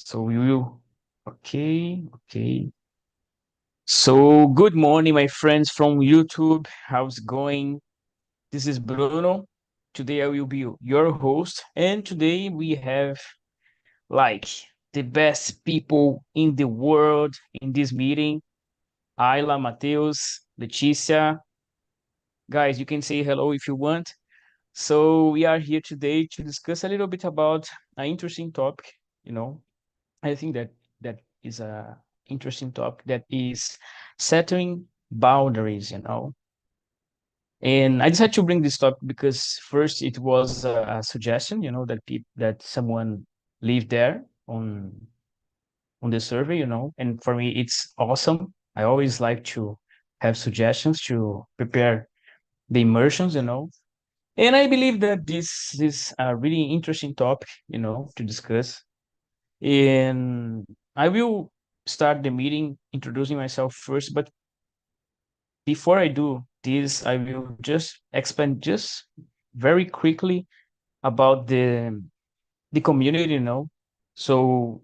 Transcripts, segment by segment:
So we will. Okay, okay. So good morning, my friends from YouTube. How's it going? This is Bruno. Today I will be your host, and today we have like the best people in the world in this meeting. Ayla, Mateus, Leticia. Guys, you can say hello if you want. So we are here today to discuss a little bit about an interesting topic, you know, I think that is a interesting topic that is setting boundaries. And I decided to bring this topic because first it was a suggestion, that someone leave there on the survey. And for me it's awesome. I always like to have suggestions to prepare the immersions. And I believe that this is a really interesting topic, to discuss. And I will start the meeting introducing myself first, but before I do this, I will just explain just very quickly about the community. So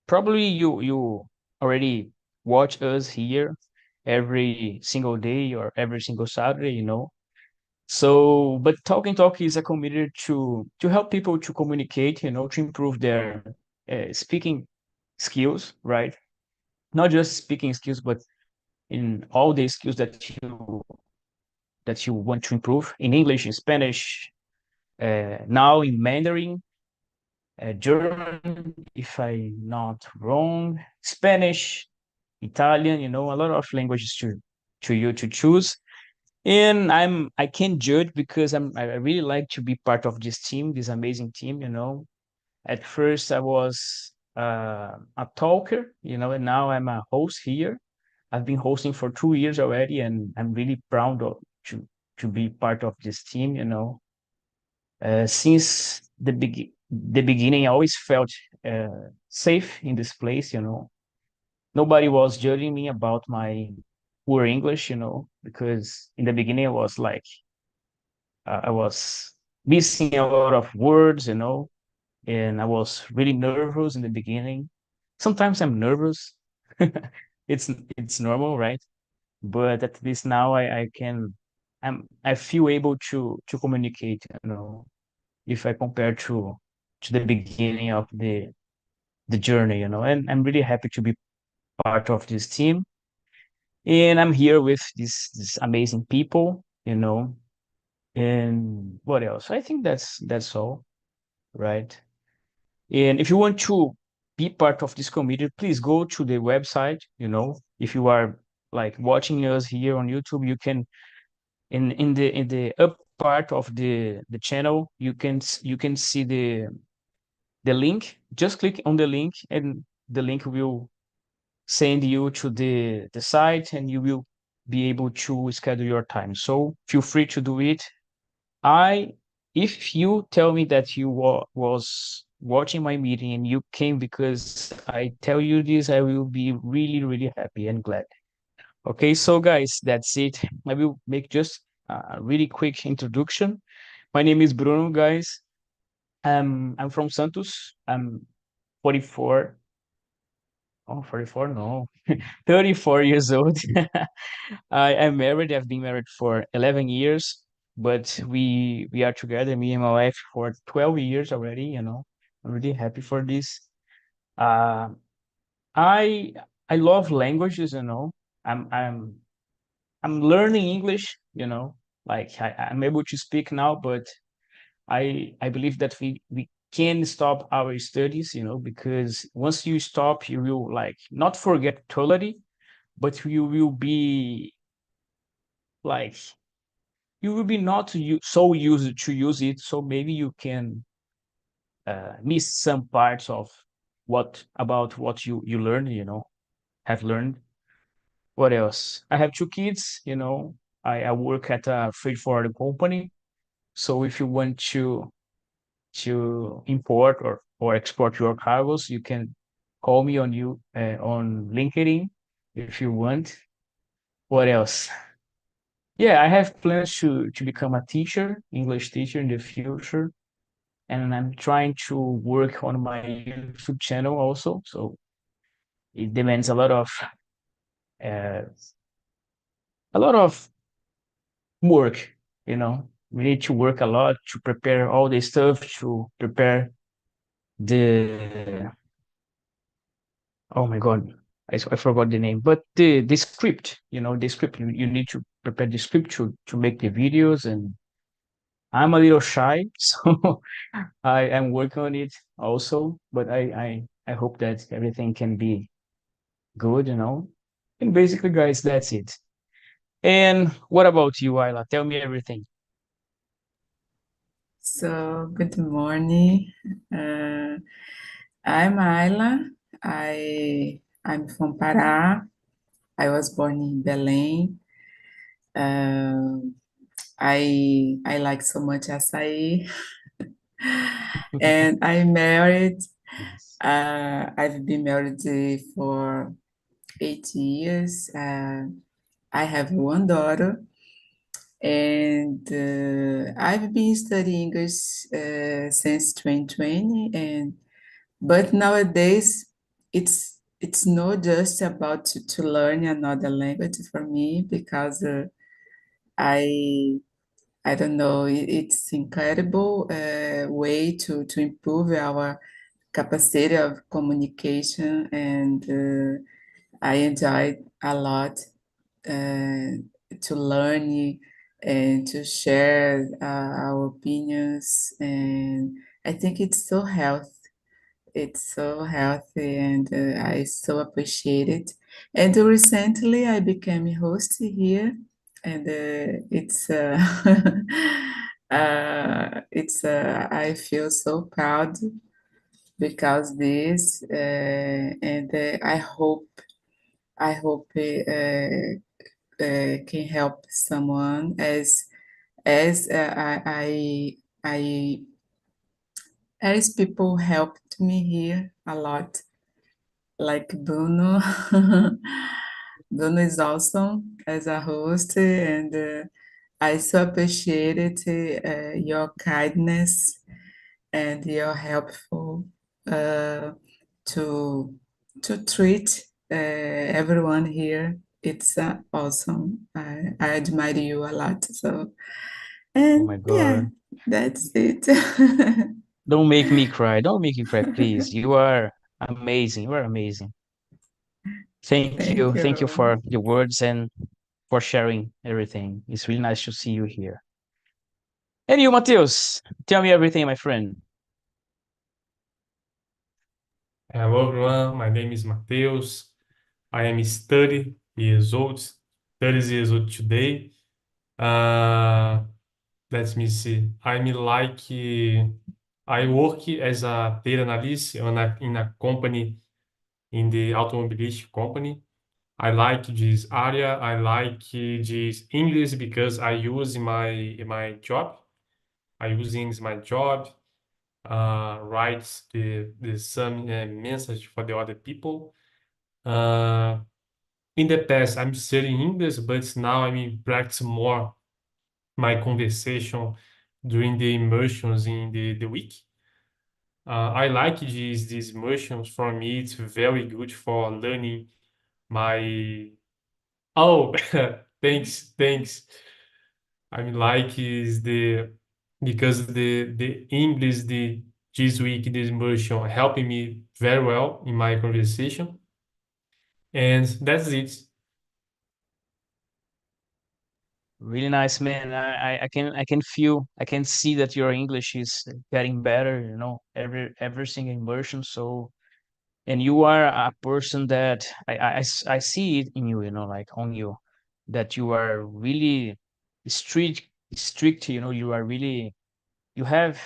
probably you already watch us here every single day or every single Saturday. So, but Talking Talk is a community to help people to communicate, to improve their speaking skills, right? Not just speaking skills, but in all the skills that you want to improve in English, in Spanish, now in Mandarin, German, if I'm not wrong, Spanish, Italian, a lot of languages to you to choose. And I can judge because I really like to be part of this team, this amazing team. At first I was a talker, and now I'm a host here. I've been hosting for 2 years already, and I'm really proud to be part of this team. Since the beginning, I always felt safe in this place. Nobody was judging me about my poor English, because in the beginning I was missing a lot of words, and I was really nervous in the beginning. Sometimes I'm nervous. it's it's normal, right? But at least now I feel able to communicate, if I compare to the beginning of the journey. And I'm really happy to be part of this team. And I'm here with these amazing people. And what else? I think that's all, right? And if you want to be part of this community, please go to the website. If you are like watching us here on YouTube, you can in the up part of the channel, you can see the link. Just click on the link, and the link will send you to the site, and you will be able to schedule your time. So feel free to do it. I If you tell me that you was watching my meeting and you came because I tell you this, I will be really, really happy and glad. Okay, so guys, that's it. I will make just a really quick introduction. My name is Bruno, guys. I'm from Santos. I'm 44. Oh, 44? No, 34 years old. I am married. I've been married for 11 years, but we are together, me and my wife, for 12 years already. I'm really happy for this. Uh, I I love languages. I'm I'm I'm learning English. Like I'm able to speak now, but I believe that we can stop our studies, because once you stop, you will like not forget totally, but you will be like you will be not so used to use it, so maybe you can miss some parts of what you learn, have learned. What else? I have two kids. I work at a freight forwarding company. So if you want to import or export your cargos, you can call me on LinkedIn if you want. What else? Yeah, I have plans to become a teacher, English teacher in the future. and I'm trying to work on my YouTube channel also. So it demands uh, a lot of work. We need to work a lot to prepare all the stuff, to prepare the oh my God, I forgot the name, but the script, the script, you need to prepare the script to make the videos, and I'm a little shy, so I am working on it also, but I hope that everything can be good. And basically, guys, that's it. And what about you, Ayla? Tell me everything. So, good morning. Uh, I'm Ayla. I'm from Pará. I was born in Belém. Uh, I like so much açaí, and I'm married. Yes. I've been married for 8 years. I have one daughter, and I've been studying English since 2020, and but nowadays, it's not just about to learn another language for me because I I don't know, it's incredible way to improve our capacity of communication, and I enjoyed a lot to learn and to share our opinions, and I think it's so healthy, and I so appreciate it. And recently I became a host here, and I feel so proud because this, and I hope can help someone as I as people helped me here a lot, like Bruno. Bruno is awesome as a host, and I so appreciated your kindness and your helpful uh, to to treat everyone here. It's awesome. I admire you a lot. So, Oh and my yeah, God. that's it. Don't make me cry. Don't make me cry, please. You are amazing. You are amazing. Thank Thank you. Thank you you. for the words and for sharing everything. It's really nice to see you here. And you, Matheus, tell me everything, my friend. Hello everyone, my name is Mateus. I am 30 years old, 30 years old today. Uh, Let me see. I work as a data analyst in a company in the automobilistic company. I like this area. I like this English because I use in my job. I use English in my job. Write the some message for the other people. Uh, in the past, I'm studying English, but now I'm practice more my conversation during the immersions in the week. I like these immersions. For me, it's very good for learning my. Oh, thanks. I mean, like is the because the English the this week this immersion helping me very well in my conversation, and that's it. Really nice, man. I can feel, I can see that your English is getting better, every single immersion. So, and you are a person that I see it in you, like on you, that you are really strict, strict, you are really, you have,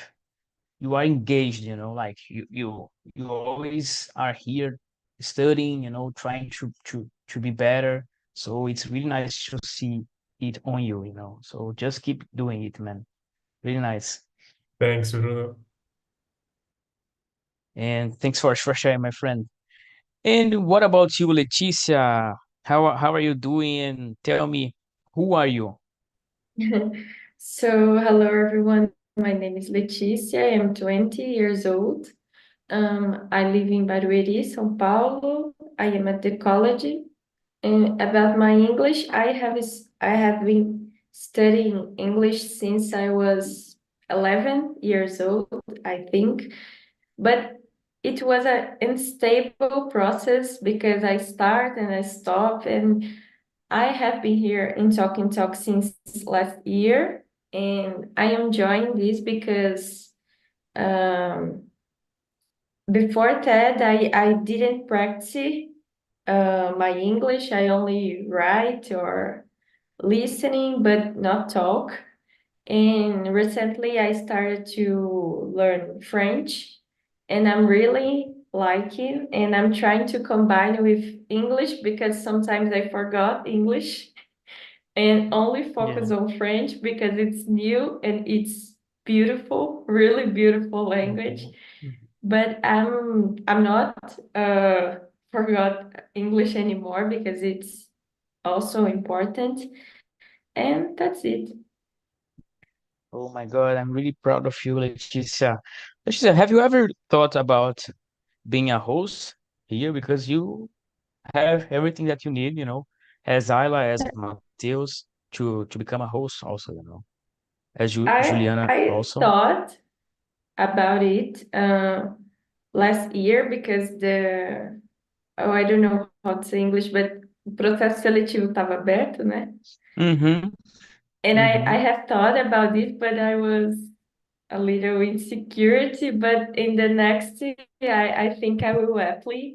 you are engaged, like you always are here studying, trying to be better. So it's really nice to see it on you. So just keep doing it, man. Really nice. Thanks, Bruno. And thanks for sharing, my friend. And what about you, Leticia? How are you doing? Tell me, who are you? So, hello everyone. My name is Letícia. I am 20 years old. I live in Barueri, São Paulo. I am at the college. And about my English, I have been studying English since I was 11 years old, I think. But it was an unstable process because I start and I stop, and I have been here in Talk since last year, and I am enjoying this because um, before that I didn't practice my English. I only write or listening, but not talk. And recently I started to learn French, and I'm really liking, and I'm trying to combine with English because sometimes I forgot English and only focus Yeah. on French because it's new and it's beautiful, really beautiful language. Mhm. Mhm. But I'm not forgot English anymore because it's also important. And that's it. Oh my God, I'm really proud of you, Leticia. Leticia, have you ever thought about being a host here? Because you have everything that you need, as Ayla, as Mateus, to become a host also, as Juliana I also. thought about it last year because I don't know how to say English, but o processo seletivo estava aberto, né? Mm-hmm. And I Mm-hmm. have thought about it, but I was a little insecurity. But in the next year, I think I will apply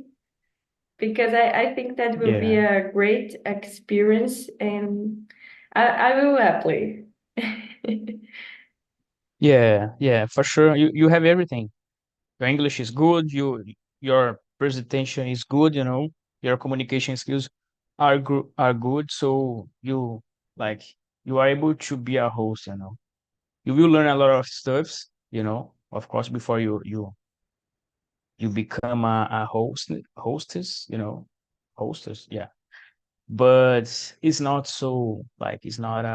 because I think that will be Yeah. a great experience, and I will apply. Yeah, yeah, for sure. You have everything. Your English is good, your presentation is good, your communication skills are good, so like you are able to be a host. You will learn a lot of stuffs, of course, before you become a hostess, hostess, yeah. But it's not so like it's not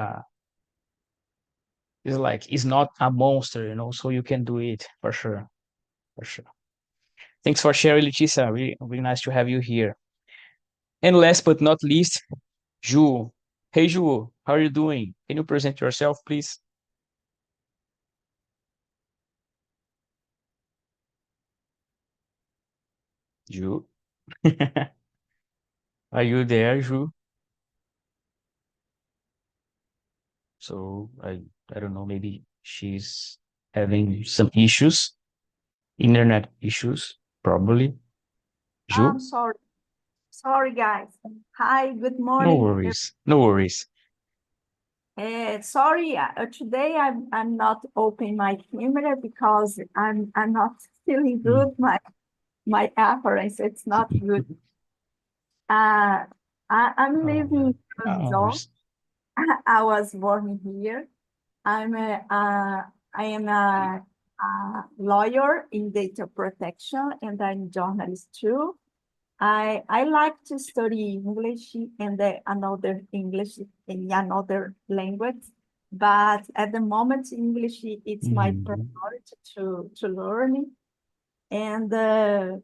a monster, so you can do it for sure, for sure. Thanks for sharing, Leticia. Really, really nice to have you here. And last but not least, Ju. Hey, Ju, how are you doing? Can you present yourself, please? Ju, are you there, Ju? So I don't know, maybe she's having some issues, internet issues, probably. I'm Ju, sorry. Sorry, guys. Hi, good no morning. worries, no worries. Sorry, today I'm not opening my camera because I'm not feeling Mm. good. My appearance it's not good. Uh, I'm Oh, living in no Brazil. worries. I was born here. I am a lawyer in data protection and I'm journalist too. I like to study English and another English in another language, but at the moment English it's my Mhm. priority to learn, and I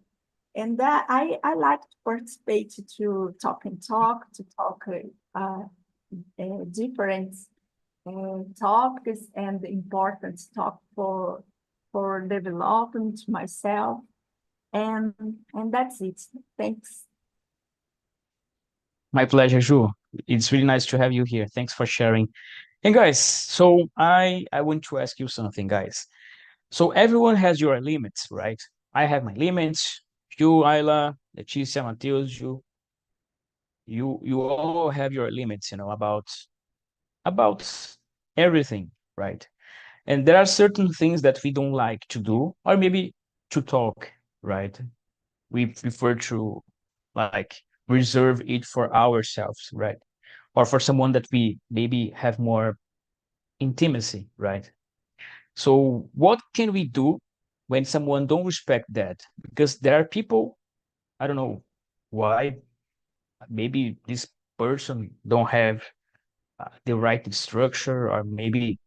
like to participate to talk different topics and important talk for development myself, and and that's it. Thanks. My pleasure, Ju. It's really nice to have you here. Thanks for sharing. And guys, so I want to ask you something, guys. So everyone has your limits, right? I have my limits. You, Ayla, Leticia, Mateus, you all have your limits, about everything, right? And there are certain things that we don't like to do, or maybe to talk, right? We prefer to like reserve it for ourselves, right? Or for someone that we maybe have more intimacy, right? So what can we do when someone don't respect that? Because there are people, I don't know why, maybe this person don't have the right structure, or maybe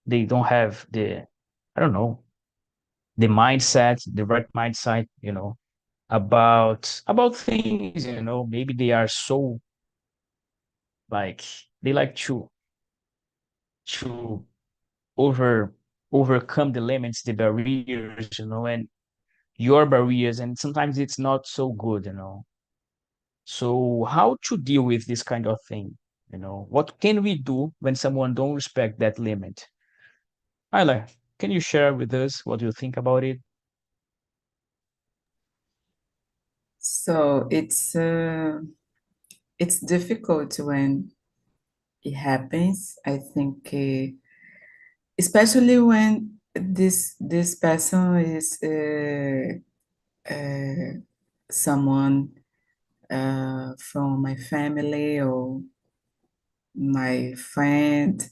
they don't have I don't know, the mindset, the right mindset, about things, maybe they are so like they like to over overcome the limits, the barriers, and your barriers, and sometimes it's not so good. So how to deal with this kind of thing? What can we do when someone don't respect that limit? Ayla, can you share with us what you think about it? So it's difficult when it happens. I think, especially when this person is someone from my family or my friend.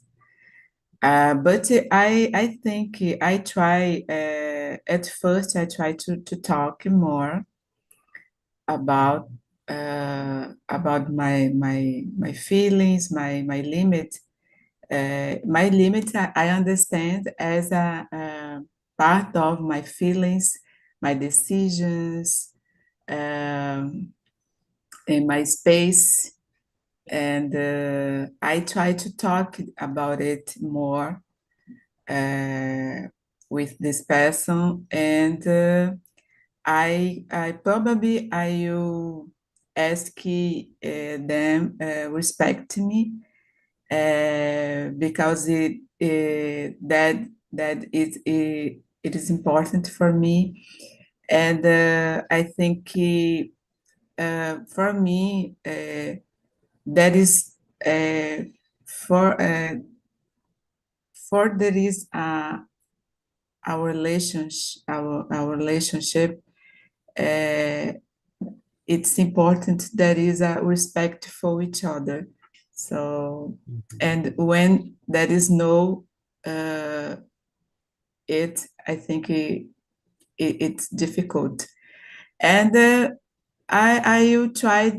But I think I try, at first I try to talk more about my feelings, my limit. My limit I understand as a part of my feelings, my decisions, um, and my space. And I try to talk about it more with this person, and I probably I will ask them respect me, because it is important for me, and I think for me that is uh, for there is our relationship. Uh, it's important that is a respect for each other. So, and when there is no it, I think it's difficult. And I will try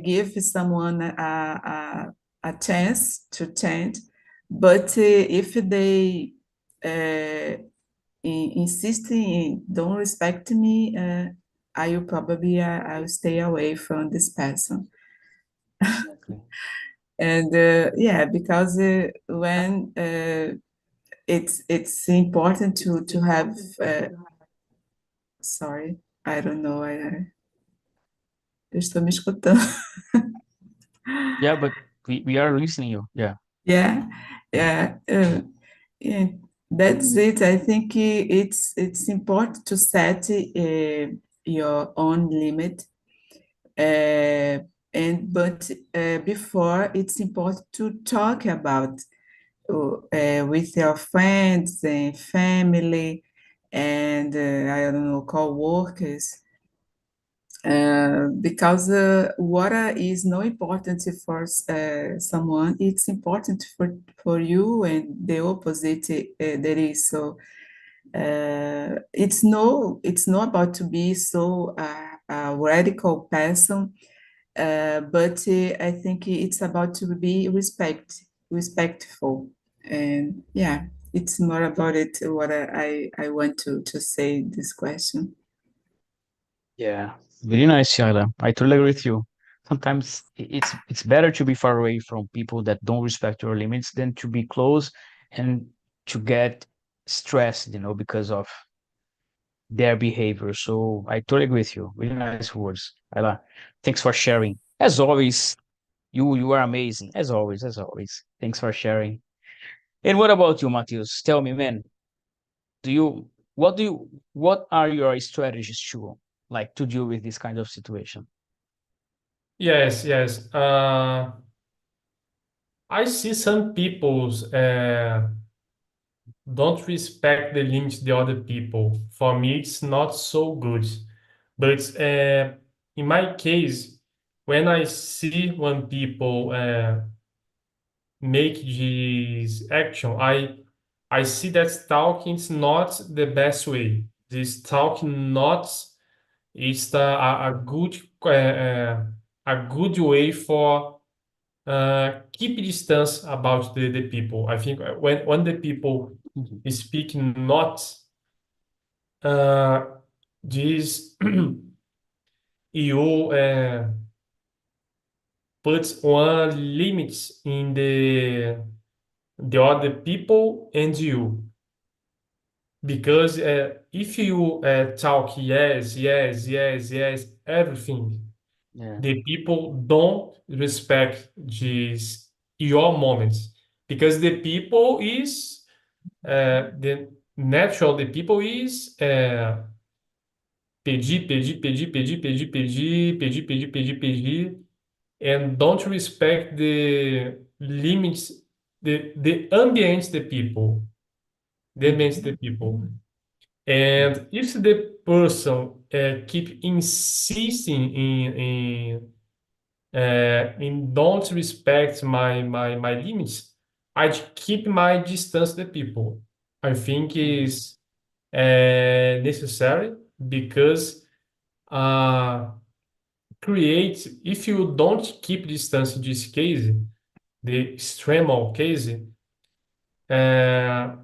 give someone a chance to change, but if they insist in don't respect me, I will probably I will stay away from this person. Exactly. And yeah, because when it's important to have sorry, I don't know, eu estou me escutando. Yeah, but we are listening you. Yeah. Yeah, yeah, yeah, that's it. I think it's important to set your own limit, uh, and but before it's important to talk about with your friends and family, and I don't know, co-workers, because water is not important for someone, it's important for you, and the opposite there is. So it's not about to be so a radical person, but I think it's about to be respectful, and yeah, it's more about it what I want to say this question. Yeah. Very nice, Shaila. I totally agree with you. Sometimes it's better to be far away from people that don't respect your limits than to be close and to get stressed, because of their behavior. So I totally agree with you. Really nice words, Ayla. Thanks for sharing. As always, you are amazing. As always, as always. Thanks for sharing. And what about you, Matheus? Tell me, man, do you what do you what are your strategies to deal with this kind of situation? Yes, yes. I see some people's don't respect the limits the other people. For me, it's not so good. But in my case, when I see one people make this action, I see that stalking is not the best way. This stalking not is a good way for keep distance about the people. I think when the people speak not, uh, this you put one limit in the other people and you. Because if you talk yes, yes, yes, yes, everything, Yeah. the people don't respect this your moments, because the people is the natural, the people is pedir, pedir, pedir, pedir, pedir, pedir, pedir, pedir, pedir, pedir, and don't respect the limits, the ambience the people, the ambience the people. And if the person keep insisting in don't respect my limits, I keep my distance the people. I think is necessary, because uh, create, if you don't keep distance in this case, the extremal case, uh,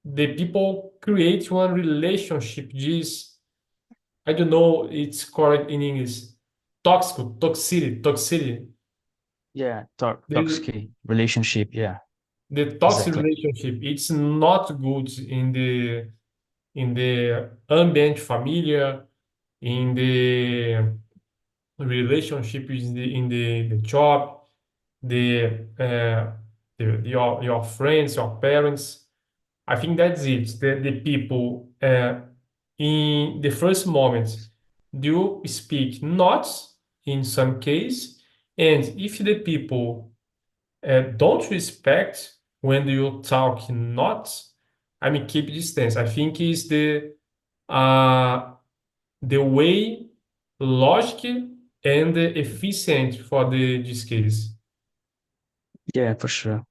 the people create one relationship. This, I don't know, it's correct in English. Toxicity. Yeah. The, Toxic relationship. Yeah. the toxic Exactly. relationship. It's not good in the ambient familiar, in the relationship in the job, the your friends, your parents. I think that's it. The people in the first moment do speak not in some case, and if the people don't respect when you talk not, I mean keep distance. I think is uh, the way logic and efficient for this case. Yeah, for sure.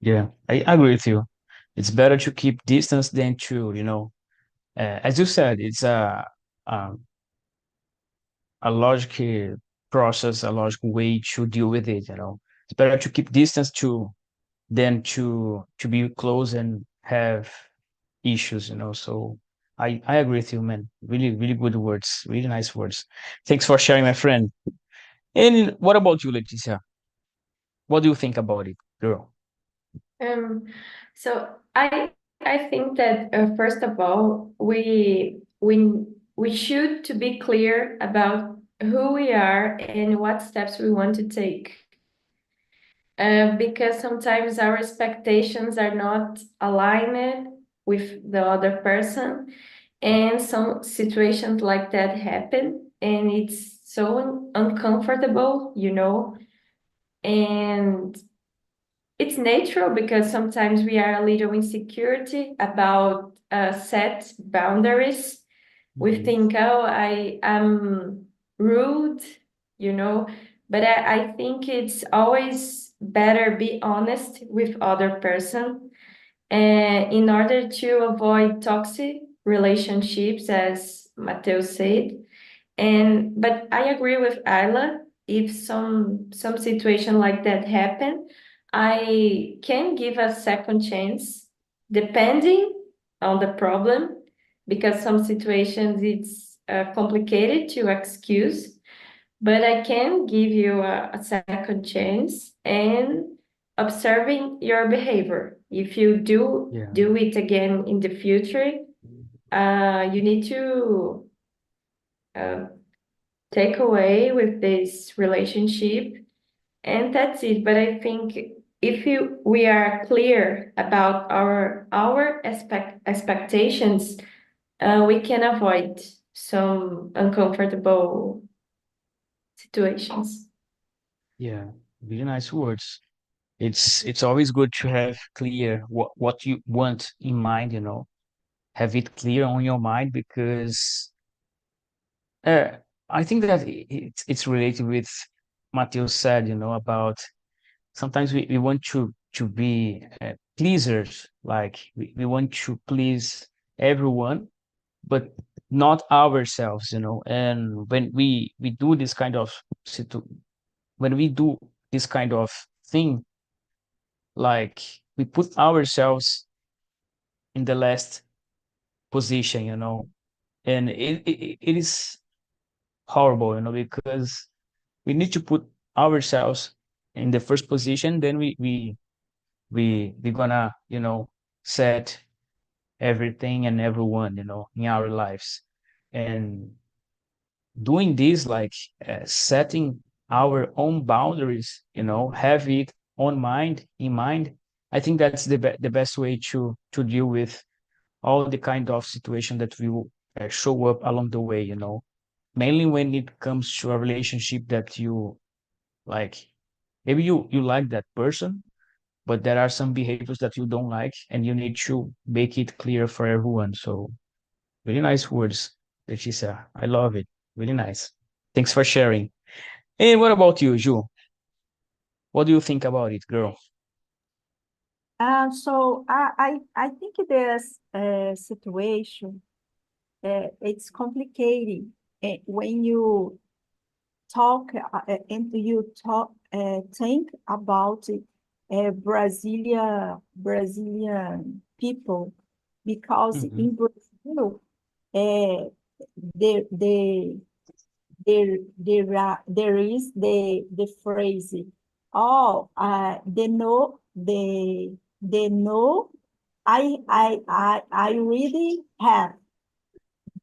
Yeah, I agree with you. It's better to keep distance than to, as you said, it's a, a logical process, a logical way to deal with it. It's better to keep distance than to be close and have issues. So I agree with you, man. Really, really good words, really nice words. Thanks for sharing, my friend. And what about you, Leticia? What do you think about it, girl? Um, so I think that first of all, we should to be clear about who we are and what steps we want to take. Because sometimes our expectations are not aligned with the other person, and some situations like that happen, and it's so uncomfortable. And it's natural because sometimes we are a little insecurity about set boundaries. We think, oh, I am rude, you know, but I think it's always better be honest with other person in order to avoid toxic relationships, as Mateo said. But I agree with Ayla. If some situation like that happen, I can give a second chance, depending on the problem, because some situations it's complicated to excuse. But I can give you a second chance and observing your behavior. If you Yeah. do it again in the future, you need to uh, take away with this relationship, and that's it. But I think if we are clear about our expectations, we can avoid some uncomfortable situations. Yeah, really nice words. It's always good to have clear what you want in mind. Have it clear on your mind because uh, I think that it's related with Matteo said, about sometimes we want to be pleasers, like we want to please everyone, but not ourselves. And when we do this kind of when we do this kind of thing, like we put ourselves in the last position, and it is horrible, because we need to put ourselves in the first position, then we gonna, set everything and everyone, in our lives. And doing this, like setting our own boundaries, have it in mind, I think that's the best way to deal with all the kind of situation that will show up along the way, mainly when it comes to a relationship that you like. Maybe you like that person, but there are some behaviors that you don't like, and you need to make it clear for everyone. So really nice words, Leticia. I love it. Really nice. Thanks for sharing. And what about you, Ju? What do you think about it, girl? So I think this situation, it's complicated when you talk and you talk think about Brazilian people, because Mm-hmm. in Brazil uh, there there there is the phrase, oh, the no, I really have,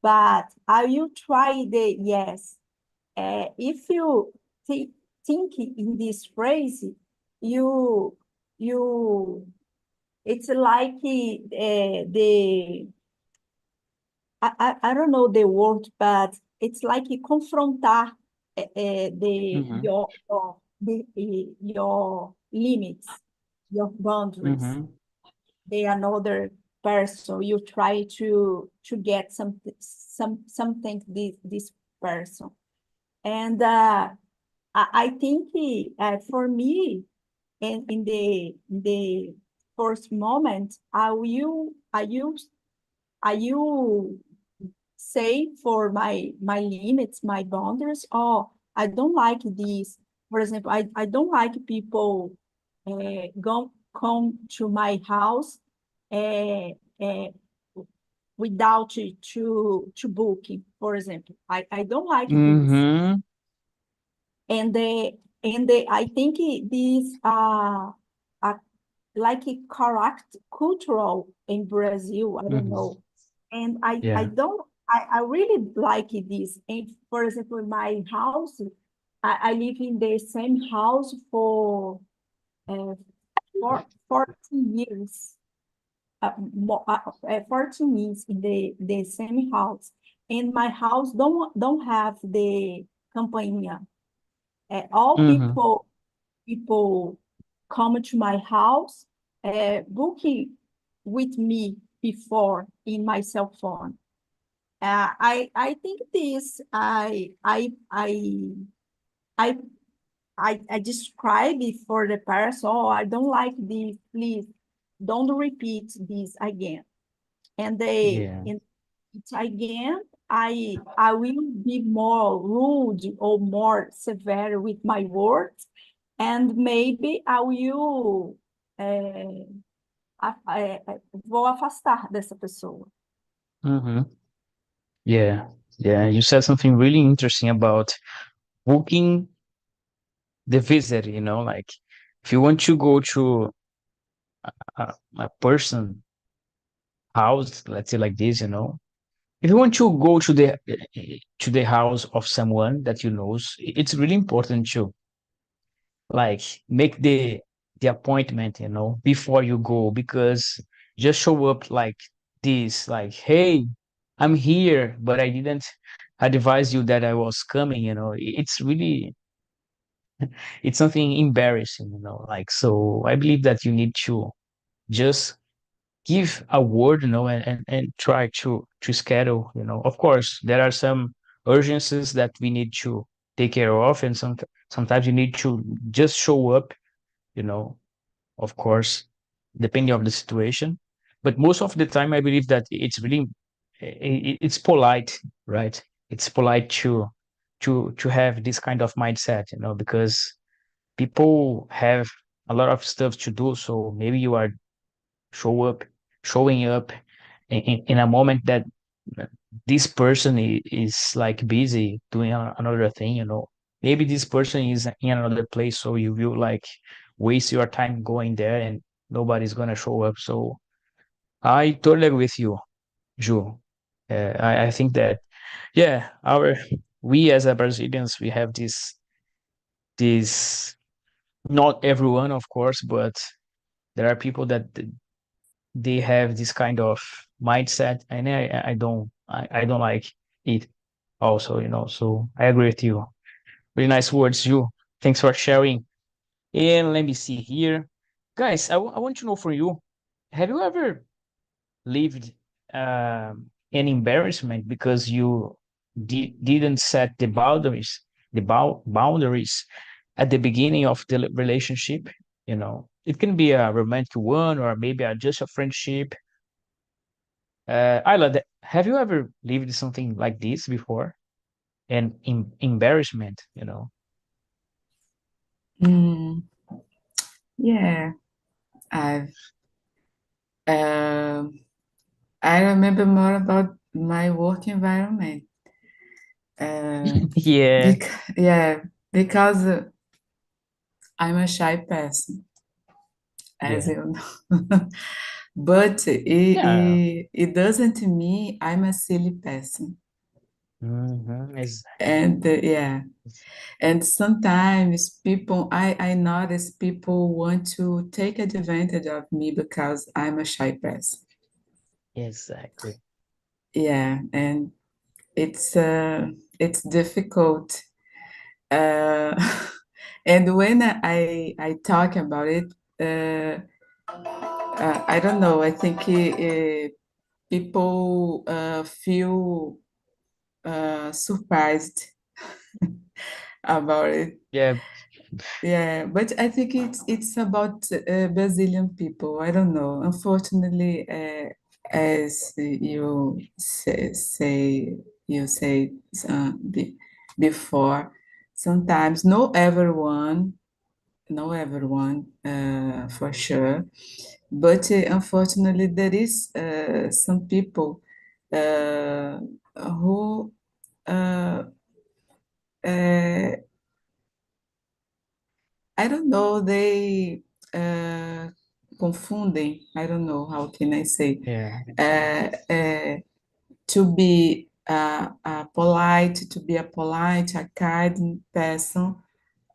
but I will try the yes. If you thi- think in this phrase, you you it's like the I don't know the word, but it's like confrontar Mm-hmm. your limits, your boundaries. Mm-hmm. The another person, you try to get something this person. And I think for me, in the first moment, I will say for my limits, my boundaries. Oh, I don't like this. For example, I don't like people go come to my house uh, uh, without to booking. For example, I don't like this. Mm-hmm. And I think this like a correct cultural in Brazil. I don't Mm-hmm. know, and I Yeah. don't. I really like this. And for example, in my house, I live in the same house uh, for 14 years. 14 years in the same house, and my house don't have the campainha. All Mm-hmm. people come to my house, booking with me before in my cell phone. I think this I I describe it for the person. Oh, I don't like this. Please don't repeat this again. And they Yeah. and it's again. I will be more rude or more severe with my words, and maybe I will vou afastar dessa pessoa. Mm-hmm. Yeah. Yeah. You said something really interesting about booking the visit, like if you want to go to a person house, let's say like this, if you want to go to the house of someone that you know, it's really important to like make the appointment, before you go, because just show up like this, like, hey, I'm here, but I didn't advise you that I was coming, it's really it's something embarrassing, like, so I believe that you need to just give a word, and try to schedule, of course there are some urgencies that we need to take care of, and sometimes you need to just show up, you know of course, depending on the situation. But most of the time I believe that it's really it's polite, right? It's polite to have this kind of mindset, because people have a lot of stuff to do, so maybe you are showing up in a moment that this person is like busy doing another thing, you know. Maybe this person is in another place, so you will like waste your time going there and nobody's gonna show up. So I totally agree with you, Ju. I think that yeah, our we as a Brazilians we have this not everyone of course, but there are people that they have this kind of mindset, and I don't like it also, you know. So I agree with you. Really nice words, you. Thanks for sharing. And let me see here, guys. I want to know from you. Have you ever lived an embarrassment because you didn't set the boundaries, boundaries at the beginning of the relationship? You know, it can be a romantic one or maybe just a friendship. I love that. Have you ever lived something like this before? An embarrassment, you know? Mm, yeah, I've um I remember more about my work environment. Yeah, Yeah, because I'm a shy person, as yeah, you know. But yeah. it doesn't mean I'm a silly person. Exactly. And yeah, and sometimes I notice people want to take advantage of me because I'm a shy person. Exactly. Yeah, and it's difficult. Uh, and when I talk about it, uh, I don't know. I think people feel surprised about it. Yeah. Yeah, but I think it's about Brazilian people. I don't know. Unfortunately, as you say before, sometimes not everyone for sure, but unfortunately there is some people who uh, uh, I don't know, they confundem, I don't know how can I say, Yeah. uh, uh, to be polite, to be a polite, a kind person,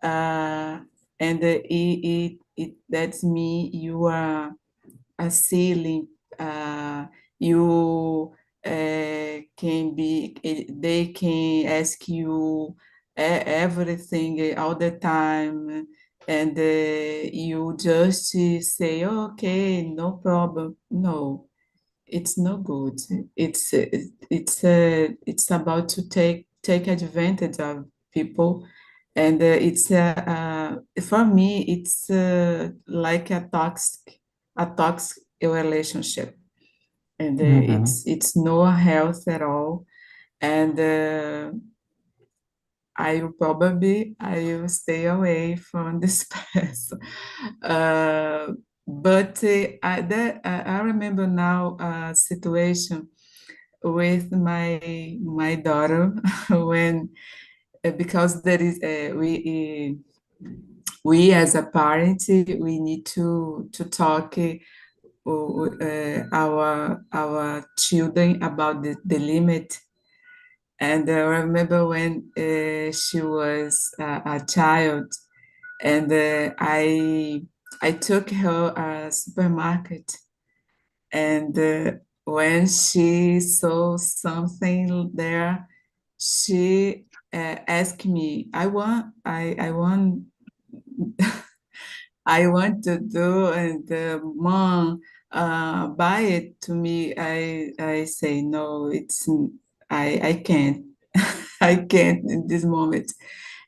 uh, and that's me, you are a ceiling, you can be, they can ask you everything all the time, and you just say, okay, no problem. No, it's no good. It's about to take advantage of people, and for me it's like a toxic relationship, and Hmm. it's no health at all, and I will stay away from this person. Uh, but I remember now a situation with my daughter when because there is we as a parent we need to talk our children about the limit. And I remember when she was a child, and I took her a supermarket, and when she saw something there, she asked me, I want I want to do, and mom, buy it to me. I say no, I can't, I can't in this moment.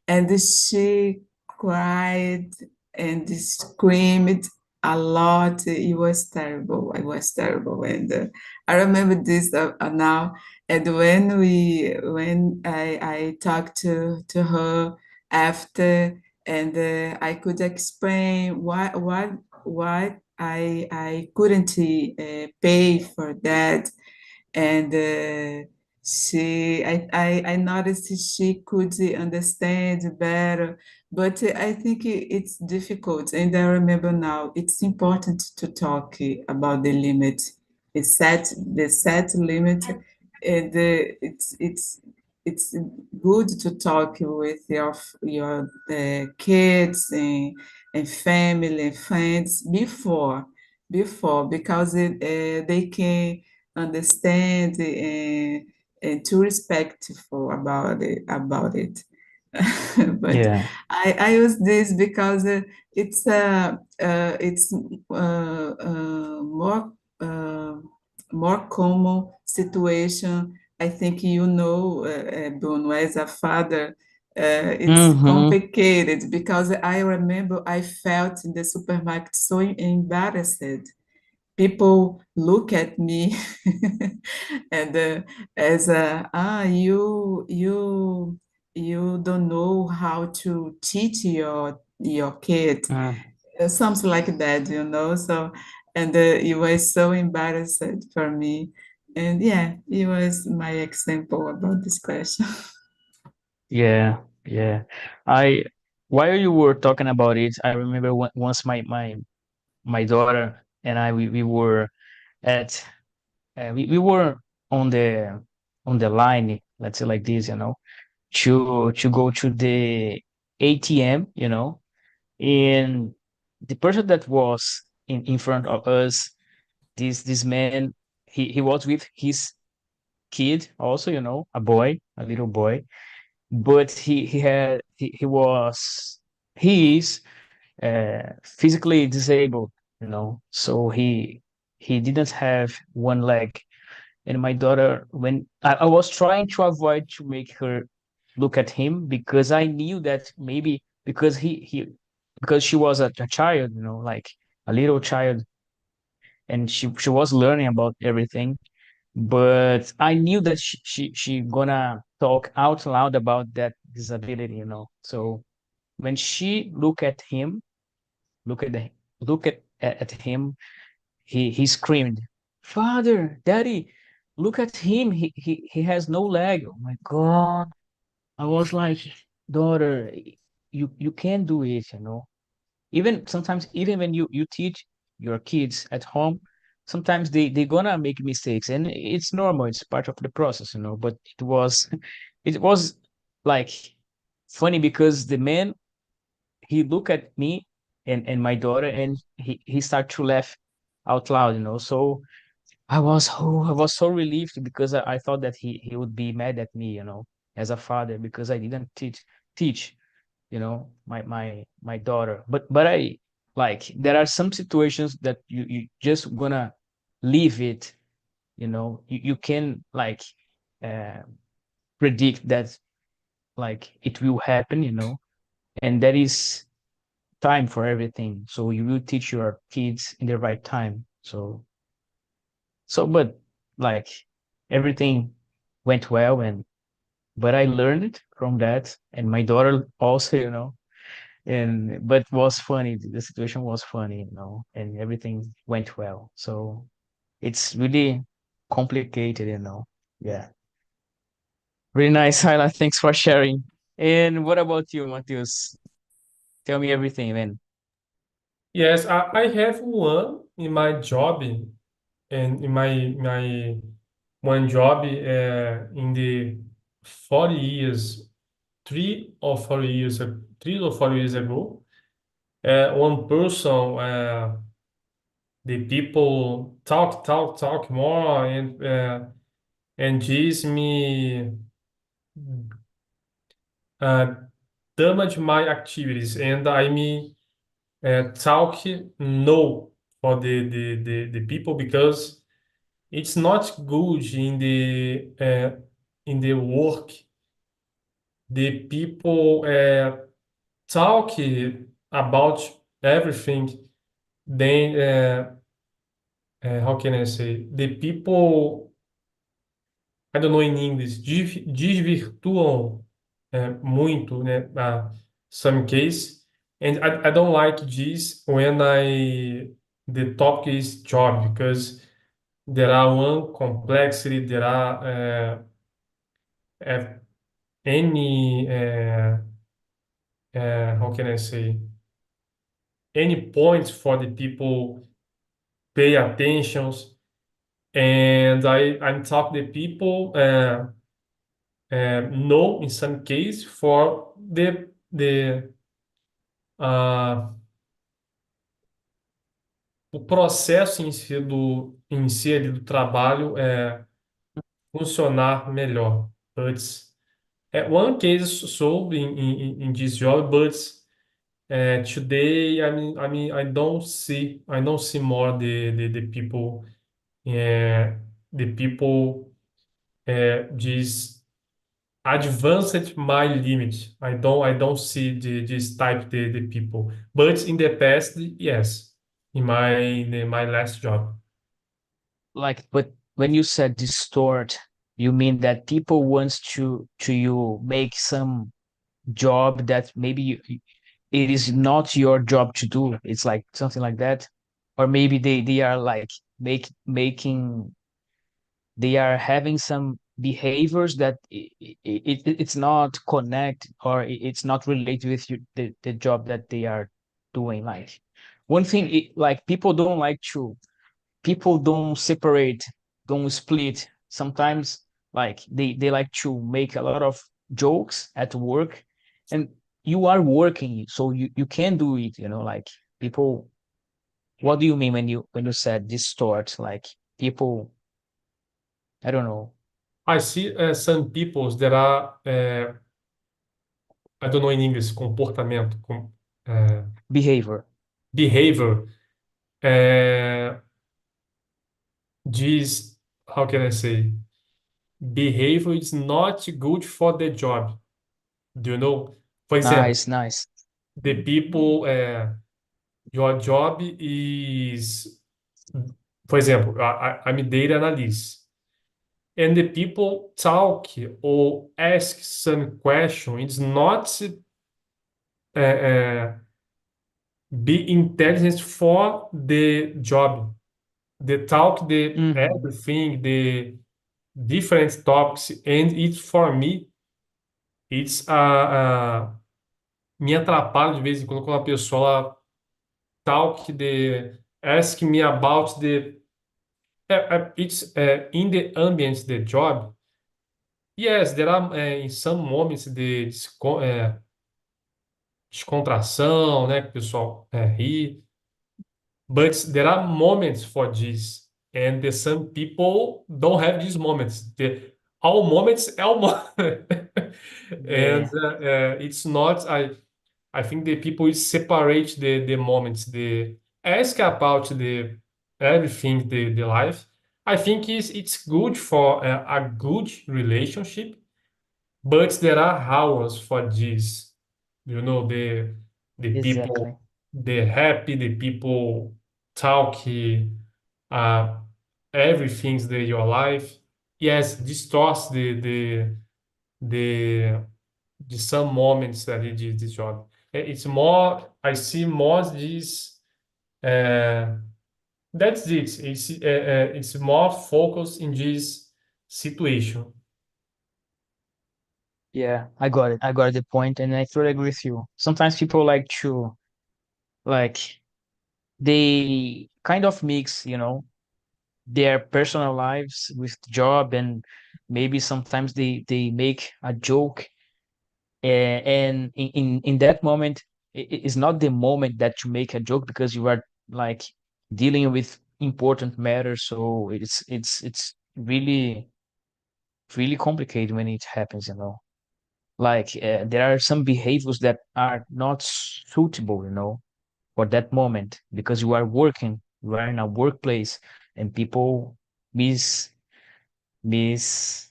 And she cried and screamed a lot. It was terrible. It was terrible. And I remember this now. And when I talked to her after, and I could explain what I couldn't pay for that, and I noticed she could understand better, but I think it's difficult. And I remember now it's important to talk about the limit. It's set the set limit, and it's good to talk with your kids and family and friends before because they can understand and too respectful about it. But Yeah. I use this because it's uh, more common situation. I think Bruno, as a father, it's Mm-hmm. complicated because I remember I felt in the supermarket so embarrassed. People look at me and as you don't know how to teach your kid, something like that, so and it was so embarrassed for me, and yeah, it was my example about this question. Yeah, yeah. I While you were talking about it, I remember once my daughter and I we were at we were on the line, let's say like this, to go to the ATM, and the person that was in front of us, this man, he was with his kid also, a boy, a little boy, but he is physically disabled, so he didn't have one leg. And my daughter, when I was trying to avoid to make her look at him, because I knew that maybe because she was a child, like a little child, and she was learning about everything. But I knew that she gonna talk out loud about that disability, So when she look at the look at him, he screamed, "Father, Daddy, look at him. He has no leg." Oh my God. I was like, daughter, you can't do it, Even sometimes, even when you teach your kids at home, sometimes they gonna make mistakes, and it's normal, it's part of the process, But it was like funny because the man, he looked at me and my daughter, and he started to laugh out loud, So I was so relieved because I thought that he would be mad at me, as a father, because I didn't teach, my daughter. But I, like, there are some situations that you just gonna leave it, you can, like, uh, predict that, like, it will happen, and that is time for everything. So you will teach your kids in the right time. But, like, everything went well, but I learned from that, and my daughter also, and but was funny. The situation was funny, and everything went well. So it's really complicated, Yeah. Really nice, Hyla. Thanks for sharing. And what about you, Matheus? Tell me everything, man. Yes, I have one in my job, and in my one job in the 40 years, 3 or 4 years ago, one person, the people talk more and gives me uh, damage my activities, and I mean talk no for the people, because it's not good in the work. The people talk about everything. Then how can I say? The people, I don't know in English, desvirtuam muito, né? Some case, and I don't like this when the topic is job because there are one complexity, there are uh, any how can I say, any points for the people pay attentions, and I'm talking the people know in some case for the uh, o processo em si ali do trabalho funcionar melhor. But one case solved in this job, but today I don't see more the people the people this advanced my limit. I don't see this type the people. But in the past, yes, in my last job. Like, but when you said distort, you mean that people wants to you make some job that maybe it is not your job to do. It's like something like that. Or maybe they are like making they are having some behaviors that it's not connect or it's not related with the job that they are doing. Like one thing, like people don't separate, don't split. Sometimes like they like to make a lot of jokes at work, and you are working, so you can do it, like people. What do you mean when you said distort? Like people, I don't know, I see some peoples that are I don't know in English, comportamento, behavior. behavior. Uh, this, how can I say? Behavior is not good for the job. Do you know? For example, Nice, nice. the people, your job is, for example, I'm a data analyst, and the people talk or ask some question. It's not uh, be intelligent for the job. The talk, the Hmm. everything, the different topics, and it for me, it's me atrapalha de vez em quando a pessoa talk the ask me about the it's in the ambience the job. Yes, there are in some moments de descontração, né, que o pessoal ri. But there are moments for this, and some people don't have these moments. All moments é o moment, and Yeah, it's not. I think the people separate the moments. The ask about the everything the life. I think it's good for a good relationship, but there are hours for this. You know, the people, exactly. the happy, the people talk uh, everything's your life. Yes, distorts the the some moments that it is this job. It's more. I see more this. Uh, that's it. It's more focused in this situation. Yeah, I got it. I got the point, and I totally agree with you. Sometimes people like to like they kind of mix, their personal lives with the job, and maybe sometimes they make a joke, and in that moment it is not the moment that you make a joke because you are like dealing with important matters. So it's really complicated when it happens, like there are some behaviors that are not suitable, for that moment because you are working, you are in a workplace, and people miss miss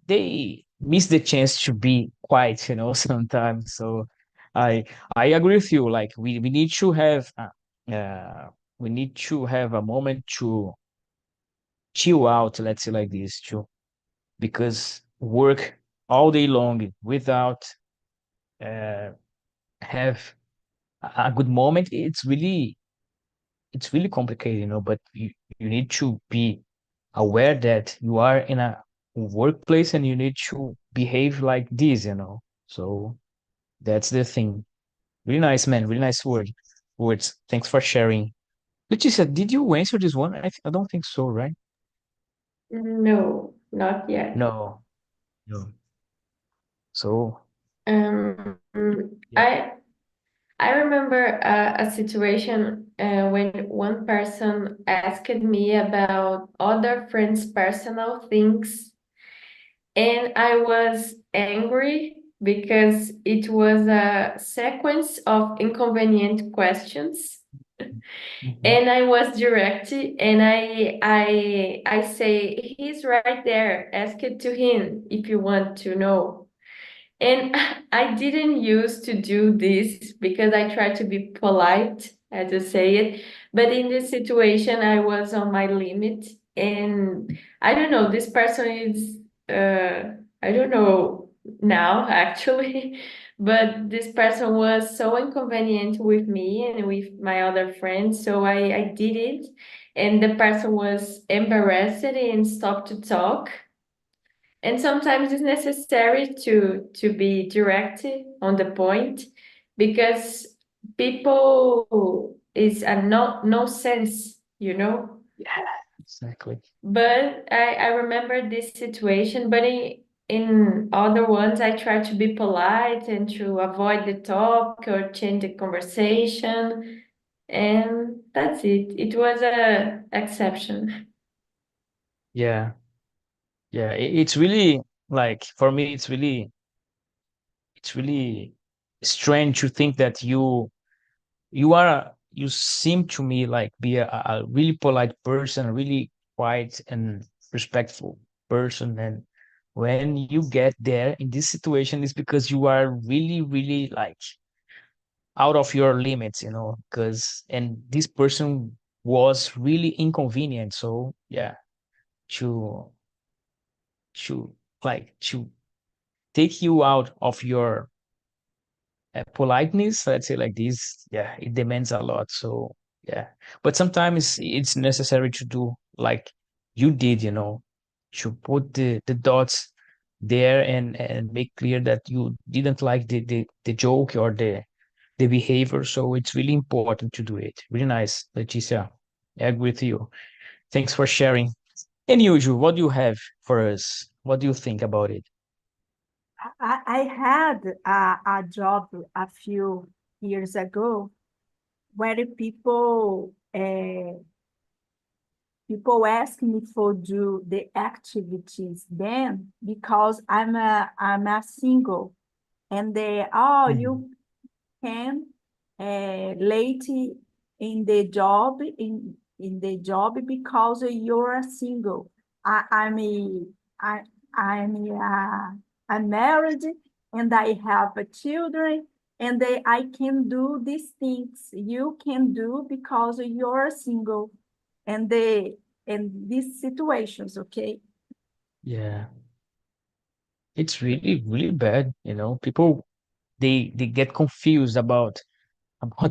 they miss the chance to be quiet, sometimes. So i I agree with you. Like we need to have we need to have a moment to chill out, let's say like this too, because work all day long without uh, have a good moment, it's really complicated, but you need to be aware that you are in a workplace and you need to behave like this. So that's the thing. Really nice, man. Really nice words. Thanks for sharing. Leticia, did you answer this one? I don't think so, right? No, not yet. No, no. So Um, yeah. I I remember a situation when one person asked me about other friends' personal things, and I was angry because it was a sequence of inconvenient questions. Mhm. And I was direct, and I say he's right there. Ask it to him if you want to know. And I didn't used to do this because I try to be polite, as you say it. But in this situation, I was on my limit. And I don't know, this person is, I don't know now actually, but this person was so inconvenient with me and with my other friends. So I did it. And the person was embarrassed and stopped to talk. And sometimes it's necessary to be direct on the point because people is a no sense, Yeah, exactly. But I remember this situation, but in other ones I try to be polite and to avoid the talk or change the conversation, and that's it. It was a exception. Yeah. Yeah. It's really like for me, it's really strange to think that you seem to me like be a really polite person, a really quiet and respectful person. And when you get there in this situation, it's because you are really, really like out of your limits, because and this person was really inconvenient. So yeah, to to to take you out of your politeness, let's say like this, yeah, it demands a lot. So yeah, but sometimes it's necessary to do like you did, to put the dots there and make clear that you didn't like the joke or the behavior. So it's really important to do it. Really nice, Leticia. I agree with you. Thanks for sharing. And usual, what do you have for us? What do you think about it? I had a job a few years ago where people ask me for do the activities then because I'm a single, and Mhm. you can late in the job because you're single. I'm I I'm married and I have a children, and I can do these things you can do because you're single, and these situations, okay? Yeah, it's really, really bad. People they get confused about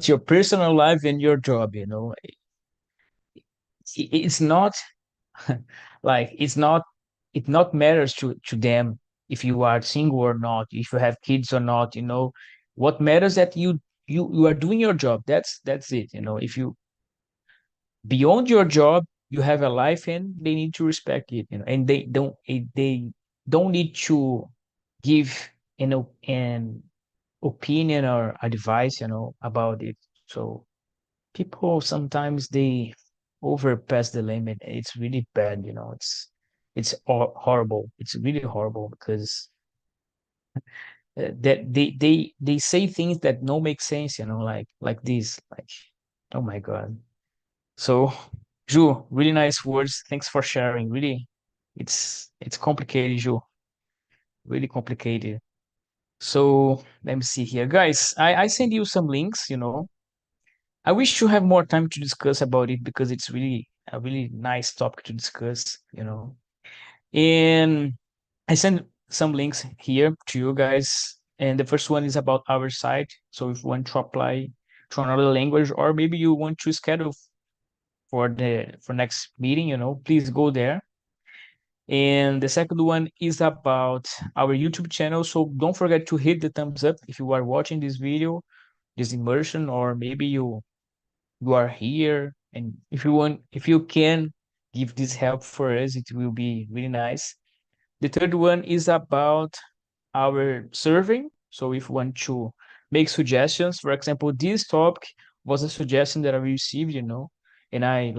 your personal life and your job. It's not like it not matters to them if you are single or not, if you have kids or not. What matters that you are doing your job. That's it. If you beyond your job, you have a life and they need to respect it. And they don't need to give an opinion or advice about it. So people sometimes they overpass the limit. It's really bad. It's horrible. It's really horrible because that they say things that don't make sense, like this, like, oh my God. So, Ju, really nice words. Thanks for sharing. Really, it's complicated, Ju. Really complicated. So let me see here, guys. I send you some links. I wish to have more time to discuss about it because it's really a really nice topic to discuss. And I send some links here to you guys. And the first one is about our site. So if you want to apply to another language, or maybe you want to schedule for next meeting, please go there. And the second one is about our YouTube channel. So don't forget to hit the thumbs up if you are watching this video, this immersion, or maybe you are here, and if you can give this help for us, it will be really nice. The third one is about our survey. So if you want to make suggestions, for example, this topic was a suggestion that I received, and I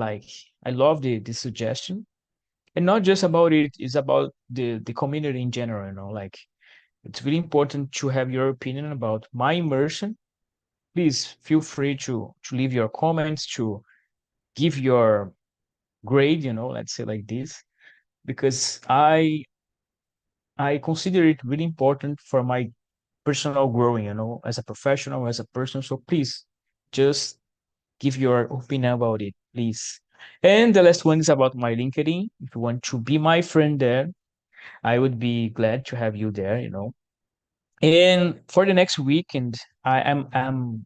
love the suggestion. And not just about it, it's about the community in general, like it's really important to have your opinion about my immersion. Please feel free to leave your comments, to give your grade, let's say like this, because I consider it really important for my personal growing, as a professional, as a person. So please just give your opinion about it, please. And the last one is about my LinkedIn. If you want to be my friend there, I would be glad to have you there, And for the next weekend, I'm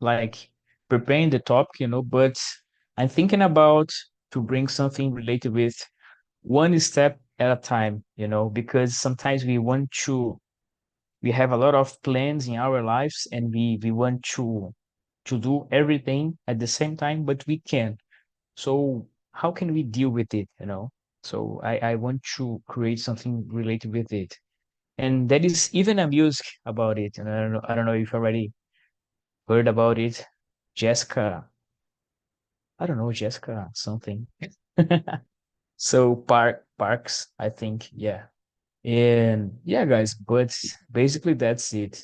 like preparing the topic, but I'm thinking about to bring something related with one step at a time, because sometimes we have a lot of plans in our lives, and we want to do everything at the same time, but we can't. So how can we deal with it, So I want to create something related with it. And there is even a music about it. And I don't know if you already heard about it. Jessica, I don't know, Jessica something. So Parks, I think, yeah. And yeah, guys, but basically that's it.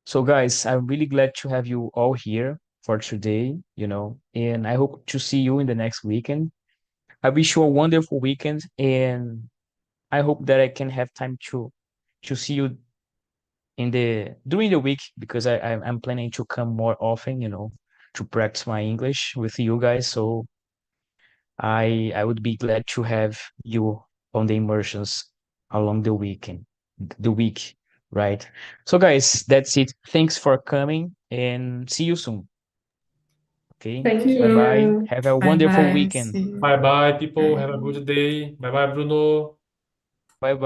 So guys, I'm really glad to have you all here for today, and I hope to see you in the next weekend. I wish you a wonderful weekend, and I hope that I can have time to see you in the during the week, because I'm planning to come more often, to practice my English with you guys. So I would be glad to have you on the immersions along the week, right? So guys, that's it. Thanks for coming, and see you soon. Okay? Thank Bye bye. you. Have a Bye wonderful bye. weekend. See you. Bye bye, people. Have a Bye. good day. Bye bye, Bruno. Bye bye.